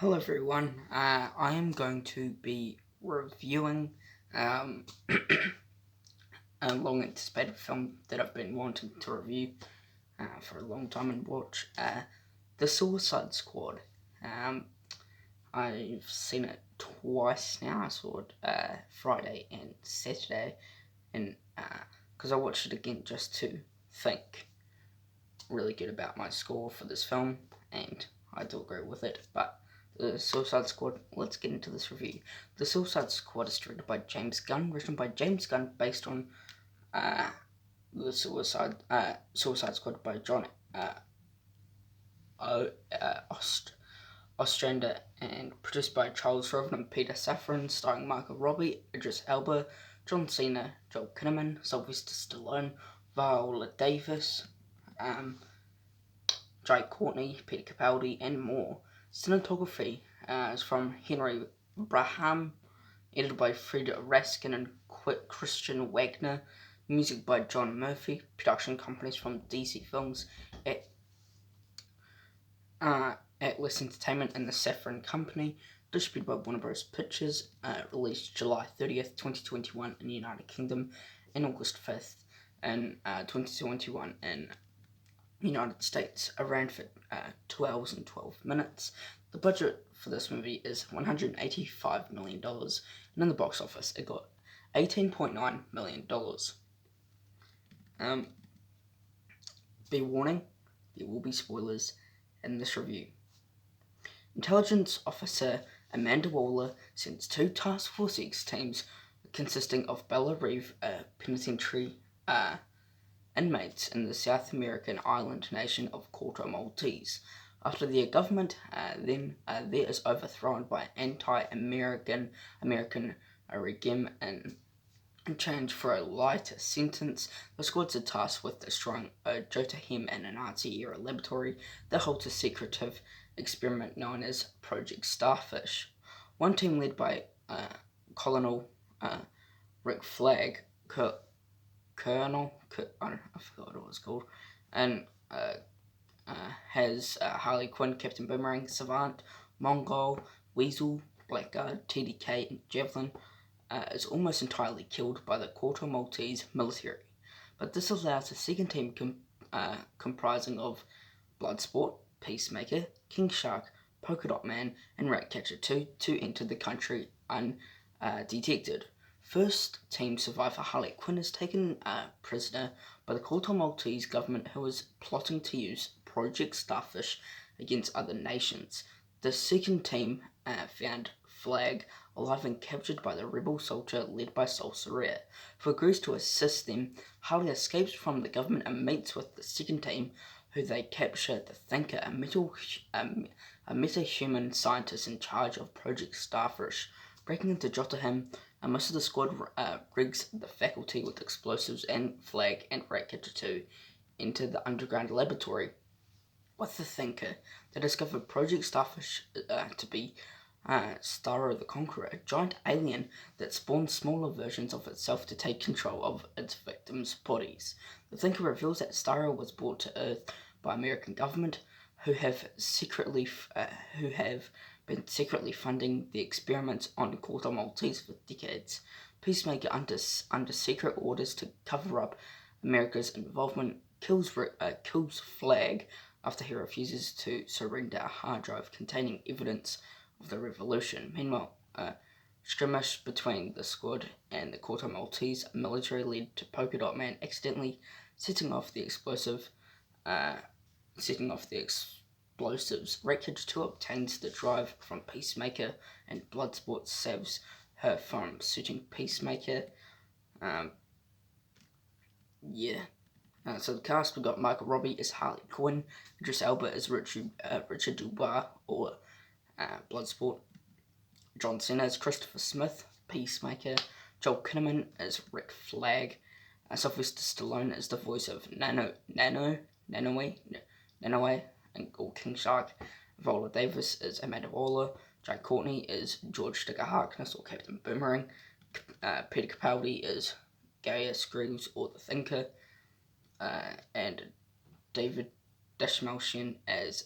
Hello everyone, I am going to be reviewing um, a long anticipated film that I've been wanting to review for a long time and watch, The Suicide Squad. Um, I've seen it twice now. I saw it Friday and Saturday, and because I watched it again just to think really good about my score for this film, and I do agree with it, but the Suicide Squad, let's get into this review. The Suicide Squad is directed by James Gunn, written by James Gunn, based on uh, the Suicide Squad by John Ostrander, and produced by Charles Roven and Peter Safran, starring Margot Robbie, Idris Elba, John Cena, Joel Kinnaman, Sylvester Stallone, Viola Davis, Jai Courtney, Peter Capaldi, and more. Cinematography is from Henry Braham, edited by Fred Raskin and Christian Wagner. Music by John Murphy. Production companies from DC Films, at, Atlas Entertainment, and the Safran Company. Distributed by Warner Bros. Pictures. Released July 30th, 2021 in the United Kingdom, and August 5th in 2021 in United States, around for 2 hours and 12 minutes. The budget for this movie is $185 million, and in the box office it got $18.9 million. Be warning, there will be spoilers in this review. Intelligence Officer Amanda Waller sends two Task Force X teams consisting of Bella Reeve, a penitentiary inmates in the South American island nation of Corto Maltese. After their government there is overthrown by anti-American regime and in change for a lighter sentence, the squads are tasked with destroying a Jotunheim and a Nazi-era laboratory that holds a secretive experiment known as Project Starfish. One team, led by Colonel Rick Flag, I forgot what it was called, and has Harley Quinn, Captain Boomerang, Savant, Mongol, Weasel, Blackguard, TDK, and Javelin, is almost entirely killed by the Corto Maltese military. But this allows a second team comprising of Bloodsport, Peacemaker, King Shark, Polka Dot Man, and Ratcatcher 2 to enter the country undetected. First team survivor Harley Quinn is taken prisoner by the Corto Maltese government, who is plotting to use Project Starfish against other nations. The second team found Flag alive and captured by the rebel soldier led by Sol Soraya, who agrees to assist them. Harley escapes from the government and meets with the second team, who they capture the Thinker, a meta-human scientist in charge of Project Starfish. Breaking into Jotunheim, most of the squad rigs the faculty with explosives, and Flag and Ratcatcher 2 enter the underground laboratory. With the Thinker, they discover Project Starfish to be Starro the Conqueror, a giant alien that spawns smaller versions of itself to take control of its victims' bodies. The Thinker reveals that Starro was brought to Earth by American government, who have been secretly funding the experiments on Corto Maltese for decades. Peacemaker, under secret orders to cover up America's involvement, kills Flag after he refuses to surrender a hard drive containing evidence of the revolution. Meanwhile, a skirmish between the squad and the Corto Maltese military led to Polka Dot Man accidentally setting off the explosives. Wreckage 2 obtains the drive from Peacemaker, and Bloodsport saves her from shooting Peacemaker. So the cast, we've got Margot Robbie as Harley Quinn, Idris Elba as Richard Dubois, or Bloodsport, John Cena as Christopher Smith, Peacemaker, Joel Kinnaman as Rick Flag, Sylvester Stallone as the voice of Nanoe, and King Shark, Viola Davis as Amanda Waller, Jai Courtney as George Sticker Harkness, or Captain Boomerang, Peter Capaldi as Gaius Greaves, or the Thinker, and David Dashmalchian as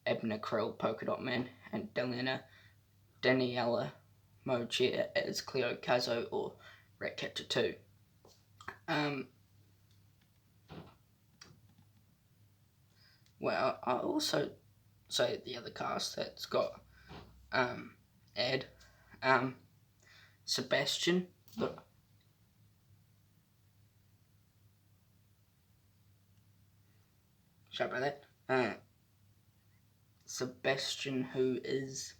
Abner Krill, Polka Dot Man, and Daniela Mochia as Cleo Caso or Ratcatcher 2. Well, I also say the other cast that's got Ed, Sebastian, sorry about that. Sebastian, who is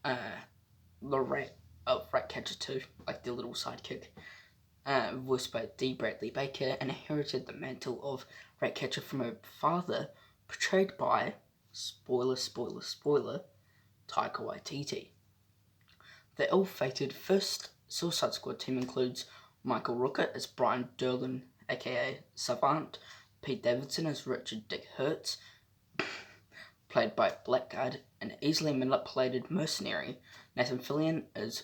the rat of Ratcatcher 2, like the little sidekick, voiced by D. Bradley Baker, and inherited the mantle of Ratcatcher from her father, portrayed by, spoiler, Taika Waititi. The ill-fated first Suicide Squad team includes Michael Rooker as Brian Derlin, aka Savant, Pete Davidson as Richard Dick Hertz, played by Blackguard, an easily manipulated mercenary, Nathan Fillion as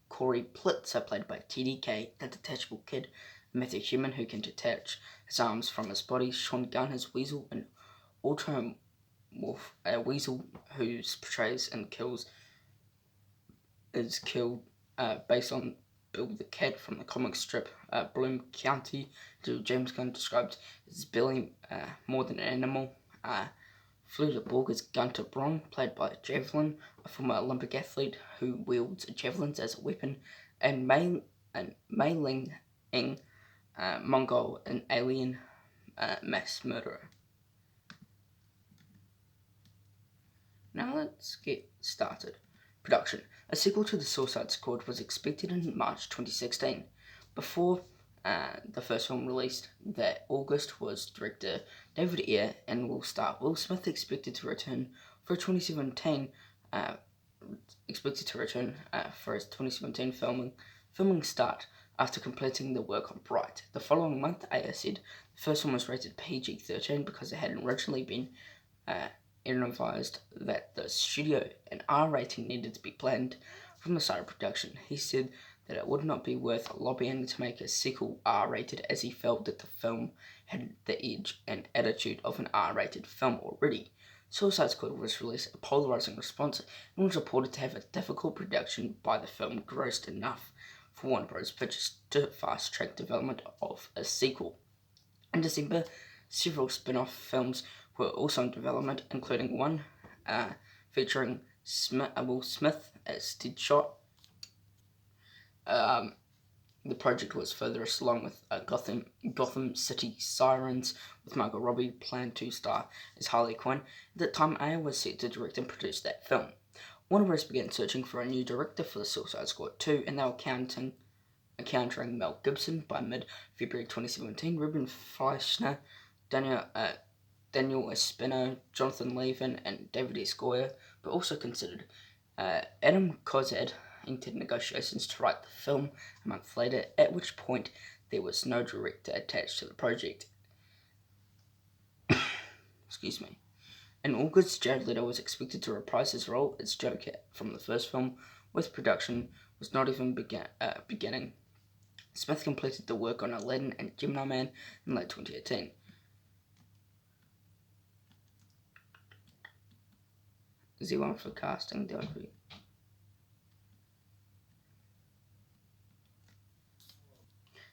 Corey Plitzer, played by TDK, the detachable kid, Matthew Human, who can detach his arms from his body, Sean Gunn as Weasel, an Ultramorph, Weasel who portrays and is killed based on Bill the Cat from the comic strip Bloom County, who James Gunn described as Billy more than an animal. Flew Borg as Gunter Braun, played by Javelin, a former Olympic athlete who wields javelins as a weapon, and Mei Ling Mongol, an alien mass murderer. Now let's get started. Production. A sequel to The Suicide Squad was expected in March 2016. Before the first film released that August was director David Ayer and will star Will Smith, expected to return for 2017. For his 2017 filming start after completing the work on Bright. The following month, Ayer said the first one was rated PG-13 because it had originally been advised that the studio an R rating needed to be planned from the start of production. He said that it would not be worth lobbying to make a sequel R-rated, as he felt that the film had the edge and attitude of an R-rated film already. Suicide Squad was released a polarizing response and was reported to have a difficult production by the film grossed enough for Warner Bros. Pictures to fast-track development of a sequel. In December, several spin-off films were also in development, including one featuring Will Smith as Deadshot. The project was furthest along with Gotham City Sirens, with Margot Robbie planned to star as Harley Quinn. At that time, Ayer was set to direct and produce that film. Warner Bros. Began searching for a new director for the Suicide Squad 2, and they were encountering Mel Gibson by mid-February 2017, Ruben Fleischer, Daniel Espino, Jonathan Levin, and David S. Goyer, but also considered Adam Kozad entered negotiations to write the film a month later, at which point there was no director attached to the project. Excuse me. In August, Jared Leto was expected to reprise his role as Joker from the first film, with production was not even beginning. Smith completed the work on Aladdin and Gemini Man in late 2018. Is he one for casting?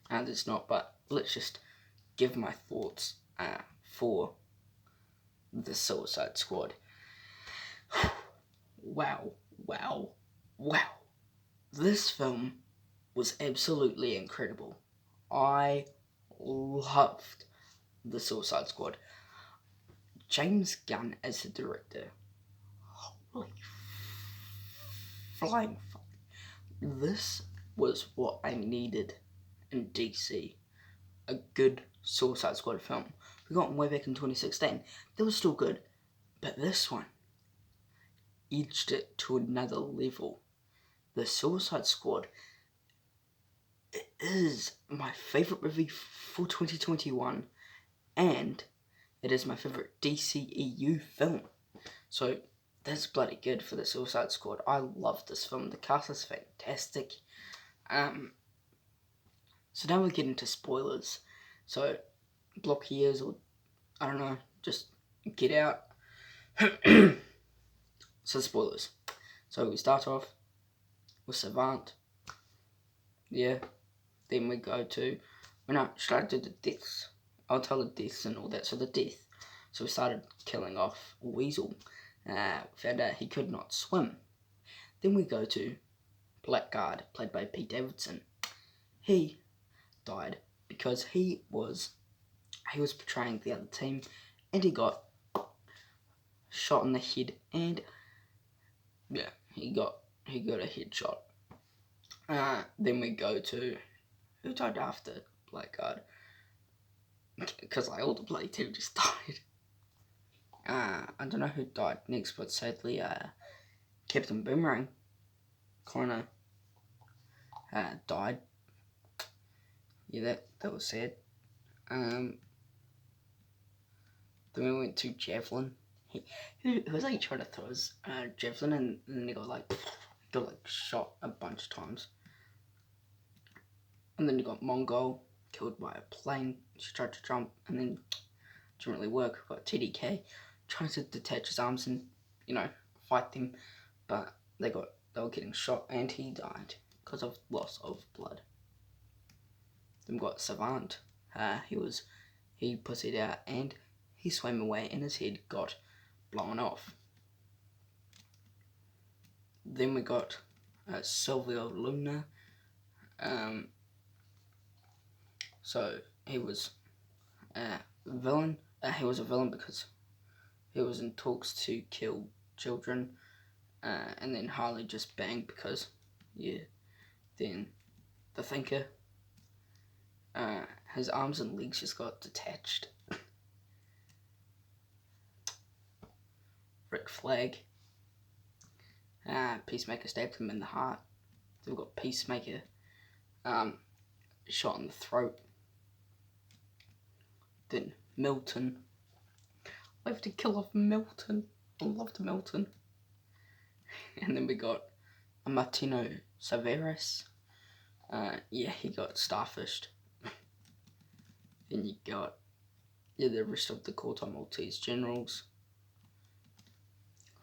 And it's not, but let's just give my thoughts for the Suicide Squad. Wow. This film was absolutely incredible. I loved the Suicide Squad. James Gunn as the director. Holy flying fuck. This was what I needed in DC. A good Suicide Squad film. We got one way back in 2016. They were still good, but this one edged it to another level. The Suicide Squad, it is my favourite movie for 2021, and it is my favourite DCEU film. So that's bloody good for the Suicide Squad. I love this film. The cast is fantastic. So now we get into spoilers. So block ears, or I don't know, just Get Out. So spoilers. So we start off with Savant. Yeah. Then we go to... No, should I do the deaths? I'll tell the deaths and all that. So the death. So we started killing off Weasel. Found out he could not swim. Then we go to Blackguard, played by Pete Davidson. He died because he was portraying the other team, and he got shot in the head, and yeah, he got a headshot. Then we go to who died after Blackguard, because all the bloody team just died. I don't know who died next, but sadly, Captain Boomerang kind of died. Yeah, that was sad. Then we went to Javelin. He was like trying to throw his javelin, and then he got shot a bunch of times. And then you got Mongol killed by a plane. She tried to jump, and then it didn't really work. Got TDK trying to detach his arms and fight them, but they were getting shot, and he died because of loss of blood. Then we got Savant. He pussied out and he swam away, and his head got blown off. Then we got Silvio Luna. So he was a villain. He was a villain because he was in talks to kill children, and then Harley just banged because, yeah. Then the Thinker, his arms and legs just got detached. Rick Flag, Peacemaker stabbed him in the heart. Then we've got Peacemaker, shot in the throat. Then Milton. I have to kill off Milton. I loved Milton. And then we got Martino Severus. He got starfished. Then you got the rest of the Corto Maltese generals.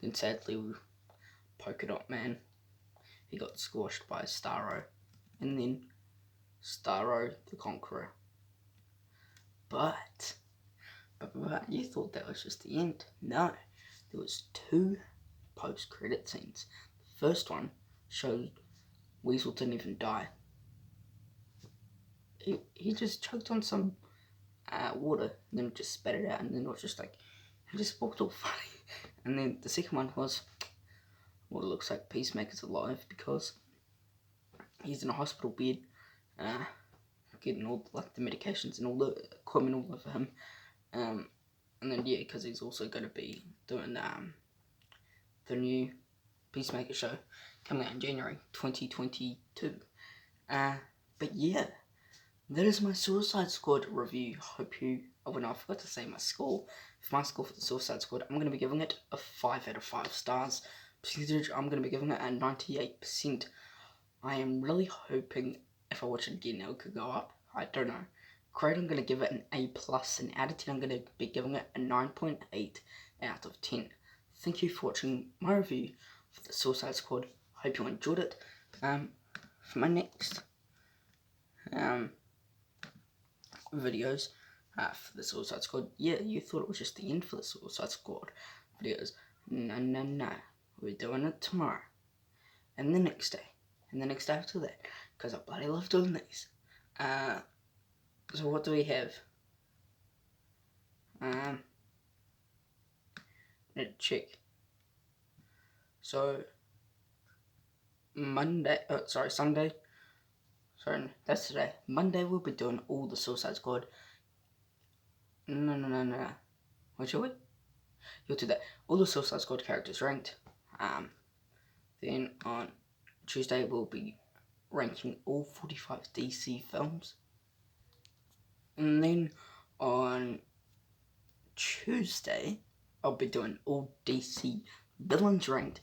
Then sadly, Polka Dot Man, he got squashed by Starro. And then Starro the Conqueror. But you thought that was just the end. No, there was 2 post-credit scenes. The first one showed Weasel didn't even die. He just choked on some water, and then just spat it out, and then it was just like, he just walked all funny. And then the second one was, it looks like Peacemaker's alive because he's in a hospital bed, getting all the medications and all the equipment all over him. And then because he's also going to be doing the new Peacemaker show coming out in January 2022. But yeah, that is my Suicide Squad review. Hope you... Oh, no, I forgot to say my score. For my score for the Suicide Squad, I'm going to be giving it a 5 out of 5 stars. Percentage, I'm going to be giving it a 98%. I am really hoping if I watch it again, it could go up. I don't know. Grade, I'm going to give it an A+, and out of 10, I'm going to be giving it a 9.8 out of 10. Thank you for watching my review for the Suicide Squad. Hope you enjoyed it. For my next videos for the Suicide Squad, you thought it was just the end for the Suicide Squad videos. No. We're doing it tomorrow. And the next day. And the next day after that. Because I bloody love doing these. So what do we have? Need to check. So Sunday. Sorry, that's today. Monday we'll be doing all the Suicide Squad. No. What should we? You'll do that. All the Suicide Squad characters ranked. Then on Tuesday we'll be ranking all 45 DC films. And then on Tuesday, I'll be doing all DC villains ranked.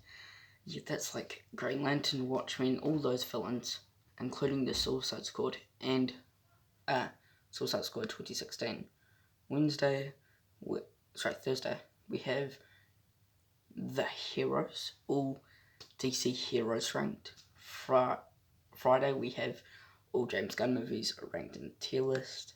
Yeah, that's like Green Lantern, Watchmen, all those villains, including the Suicide Squad and Suicide Squad 2016. Wednesday, Thursday, we have the Heroes, all DC Heroes ranked. Friday, we have all James Gunn movies ranked in the tier list.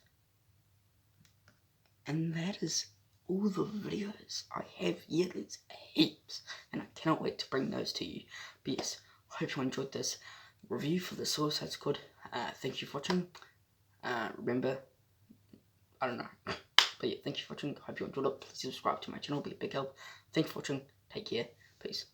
And that is all the videos I have. Yeah, there's heaps, and I cannot wait to bring those to you. But yes, I hope you enjoyed this review for the Suicide Squad. Thank you for watching. Remember, I don't know, but yeah, thank you for watching. I hope you enjoyed it. Please subscribe to my channel, be a big help. Thank you for watching. Take care. Peace.